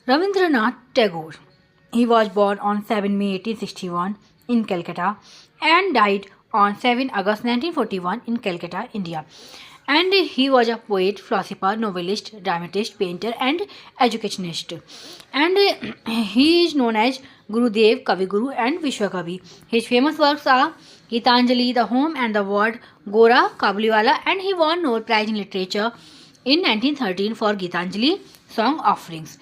Rabindranath Tagore. He was born on 7 May 1861 in Calcutta and died on 7 August 1941 in Calcutta, India. And he was a poet, philosopher, novelist, dramatist, painter, and educationist. And he is known as Gurudev, Kaviguru, and Vishwakavi. His famous works are Gitanjali, The Home and the Word, Gora, Kabuliwala, and he won Nobel Prize in Literature in 1913 for Gitanjali song offerings.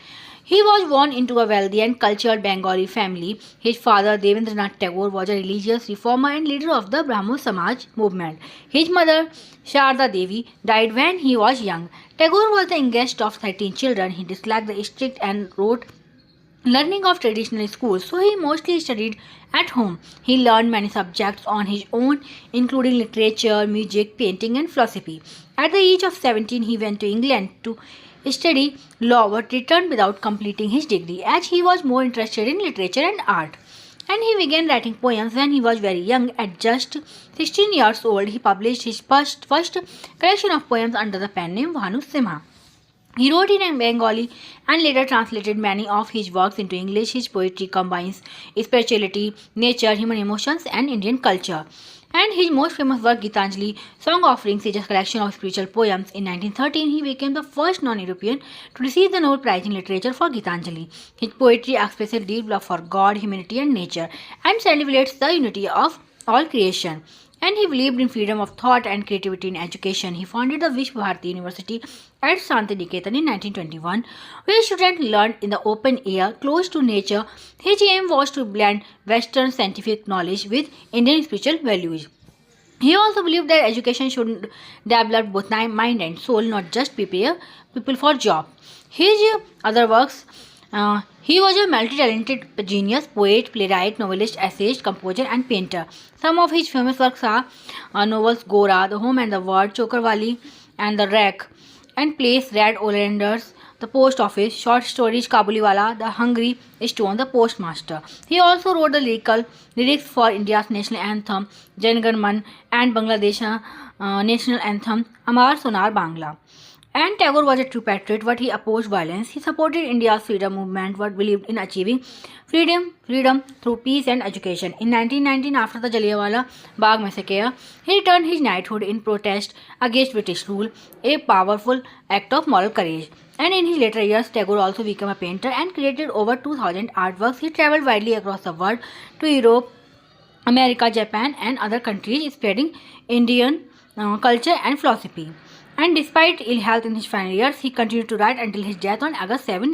He was born into a wealthy and cultured Bengali family. His father, Devendranath Tagore, was a religious reformer and leader of the Brahmo Samaj movement. His mother, Sharda Devi, died when he was young. Tagore was the youngest of 13 children. He disliked the strict and rote learning of traditional schools, so he mostly studied at home. He learned many subjects on his own, including literature, music, painting, and philosophy. At the age of 17, he went to England to study law but returned without completing his degree, as he was more interested in literature and art. And he began writing poems when he was very young. At just 16 years old, he published his first collection of poems under the pen name Bhanu Simha. He wrote in Bengali and later translated many of his works into English. His poetry combines spirituality, nature, human emotions, and Indian culture. And his most famous work, Gitanjali Song Offerings, is a collection of spiritual poems. In 1913, he became the first non-European to receive the Nobel Prize in Literature for Gitanjali. His poetry expresses deep love for God, humanity, and nature, and celebrates the unity of all creation. And he believed in freedom of thought and creativity in education. He founded the Vishwa Bharati University at Santiniketan in 1921, where students learned in the open air, close to nature. His aim was to blend Western scientific knowledge with Indian spiritual values. He also believed that education should develop both mind and soul, not just prepare people for job. His other works, he was a multi-talented genius, poet, playwright, novelist, essayist, composer, and painter. Some of his famous works are novels Gora, The Home and the Word, Chokarwali, and The Wreck, and plays Red Oleanders, The Post Office, short stories Kabuliwala, The Hungry Stone, The Postmaster. He also wrote the lyrics for India's national anthem, Jan Gan Man, and Bangladesh national anthem, Amar Sonar Bangla. And Tagore was a true patriot, but he opposed violence. He supported India's freedom movement, but believed in achieving freedom through peace and education. In 1919, after the Jallianwala Bagh massacre, he returned his knighthood in protest against British rule, a powerful act of moral courage. And in his later years, Tagore also became a painter and created over 2,000 artworks. He traveled widely across the world to Europe, America, Japan, and other countries, spreading Indian culture and philosophy. And despite ill health in his final years, he continued to write until his death on August 7,